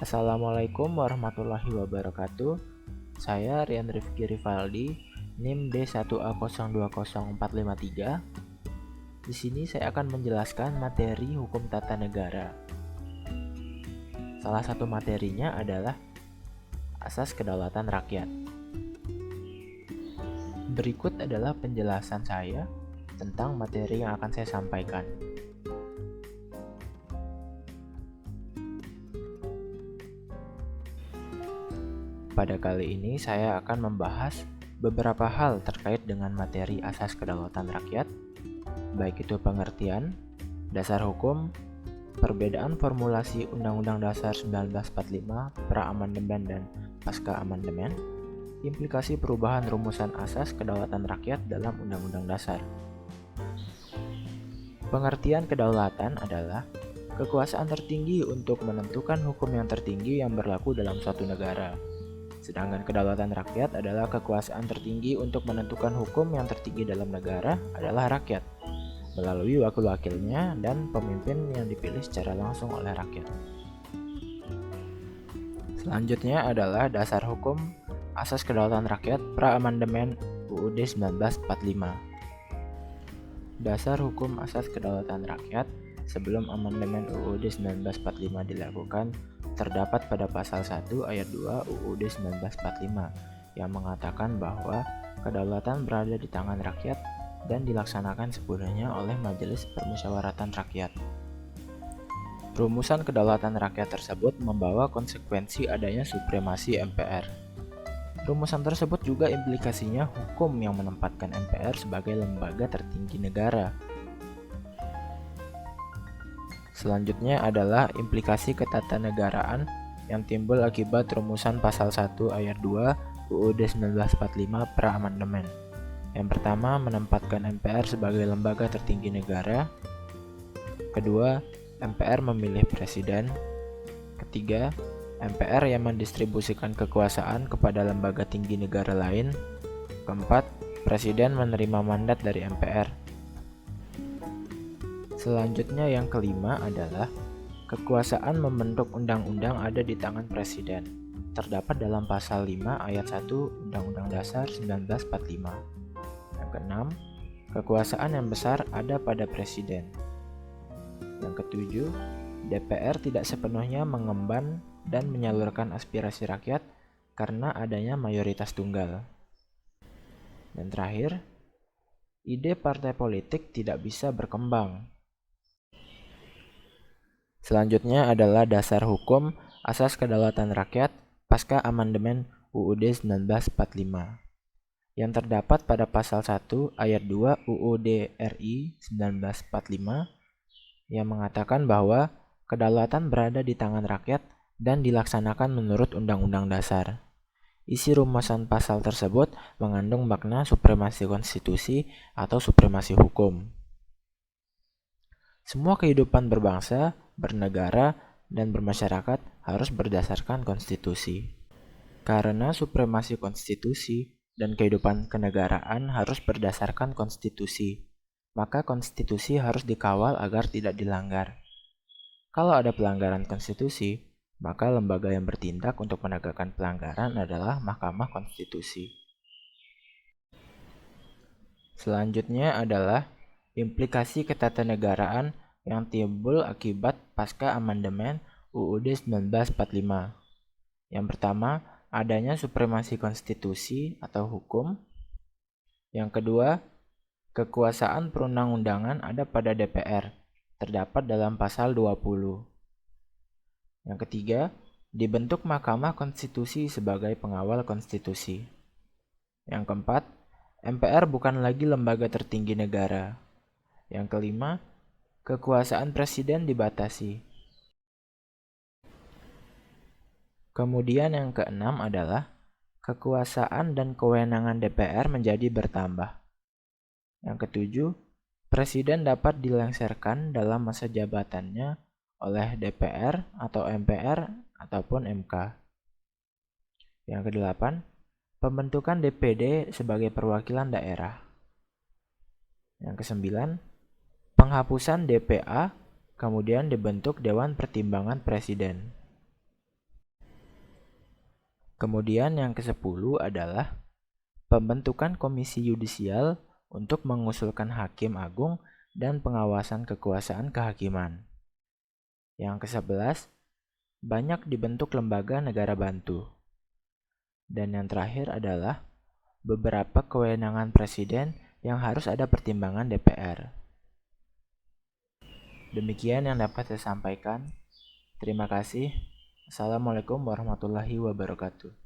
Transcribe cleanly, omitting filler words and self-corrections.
Assalamualaikum warahmatullahi wabarakatuh. Saya Rian Rifki Rivaldi, NIM D1A020453. Di sini saya akan menjelaskan materi hukum tata negara. Salah satu materinya adalah asas kedaulatan rakyat. Berikut adalah penjelasan saya tentang materi yang akan saya sampaikan. Pada kali ini saya akan membahas beberapa hal terkait dengan materi asas kedaulatan rakyat, baik itu pengertian, dasar hukum, perbedaan formulasi Undang-Undang Dasar 1945, pra-amandemen dan pasca-amandemen, implikasi perubahan rumusan asas kedaulatan rakyat dalam Undang-Undang Dasar. Pengertian kedaulatan adalah kekuasaan tertinggi untuk menentukan hukum yang tertinggi yang berlaku dalam suatu negara. Sedangkan kedaulatan rakyat adalah kekuasaan tertinggi untuk menentukan hukum yang tertinggi dalam negara adalah rakyat, melalui wakil-wakilnya dan pemimpin yang dipilih secara langsung oleh rakyat. Selanjutnya adalah dasar hukum asas kedaulatan rakyat pra-amandemen UUD 1945. Dasar hukum asas kedaulatan rakyat sebelum amandemen UUD 1945 dilakukan terdapat pada pasal 1 ayat 2 UUD 1945 yang mengatakan bahwa kedaulatan berada di tangan rakyat dan dilaksanakan sepenuhnya oleh Majelis Permusyawaratan Rakyat. Rumusan kedaulatan rakyat tersebut membawa konsekuensi adanya supremasi MPR. Rumusan tersebut juga implikasinya hukum yang menempatkan MPR sebagai lembaga tertinggi negara. Selanjutnya adalah implikasi ketatanegaraan yang timbul akibat rumusan pasal 1 ayat 2 UUD 1945 pra-amandemen. Yang pertama, menempatkan MPR sebagai lembaga tertinggi negara. Kedua, MPR memilih presiden. Ketiga, MPR yang mendistribusikan kekuasaan kepada lembaga tinggi negara lain. Keempat, presiden menerima mandat dari MPR. Selanjutnya yang kelima adalah kekuasaan membentuk undang-undang ada di tangan presiden. Terdapat dalam pasal 5 ayat 1 Undang-Undang Dasar 1945. Yang keenam, kekuasaan yang besar ada pada presiden. Yang ketujuh, DPR tidak sepenuhnya mengemban dan menyalurkan aspirasi rakyat karena adanya mayoritas tunggal. Dan terakhir, ide partai politik tidak bisa berkembang. Selanjutnya adalah dasar hukum asas kedaulatan rakyat pasca amandemen UUD 1945 yang terdapat pada pasal 1 ayat 2 UUD RI 1945 yang mengatakan bahwa kedaulatan berada di tangan rakyat dan dilaksanakan menurut Undang-Undang Dasar. Isi rumusan pasal tersebut mengandung makna supremasi konstitusi atau supremasi hukum. Semua kehidupan berbangsa, bernegara, dan bermasyarakat harus berdasarkan konstitusi. Karena supremasi konstitusi dan kehidupan kenegaraan harus berdasarkan konstitusi, maka konstitusi harus dikawal agar tidak dilanggar. Kalau ada pelanggaran konstitusi, maka lembaga yang bertindak untuk menegakkan pelanggaran adalah Mahkamah Konstitusi. Selanjutnya adalah implikasi ketatanegaraan yang timbul akibat pasca amandemen UUD 1945. Yang pertama, adanya supremasi konstitusi atau hukum. Yang kedua, kekuasaan perundang-undangan ada pada DPR, terdapat dalam pasal 20. Yang ketiga, dibentuk Mahkamah Konstitusi sebagai pengawal konstitusi. Yang keempat, MPR bukan lagi lembaga tertinggi negara. Yang kelima, kekuasaan presiden dibatasi. Kemudian yang keenam adalah kekuasaan dan kewenangan DPR menjadi bertambah. Yang ketujuh, presiden dapat dilengsarkan dalam masa jabatannya oleh DPR atau MPR ataupun MK. Yang kedelapan, pembentukan DPD sebagai perwakilan daerah. Yang kesembilan, penghapusan DPA, kemudian dibentuk Dewan Pertimbangan Presiden. Kemudian yang ke-10 adalah pembentukan komisi yudisial untuk mengusulkan hakim agung dan pengawasan kekuasaan kehakiman. Yang ke-11, banyak dibentuk lembaga negara bantu. Dan yang terakhir adalah beberapa kewenangan presiden yang harus ada pertimbangan DPR. Demikian yang dapat saya sampaikan. Terima kasih. Assalamualaikum warahmatullahi wabarakatuh.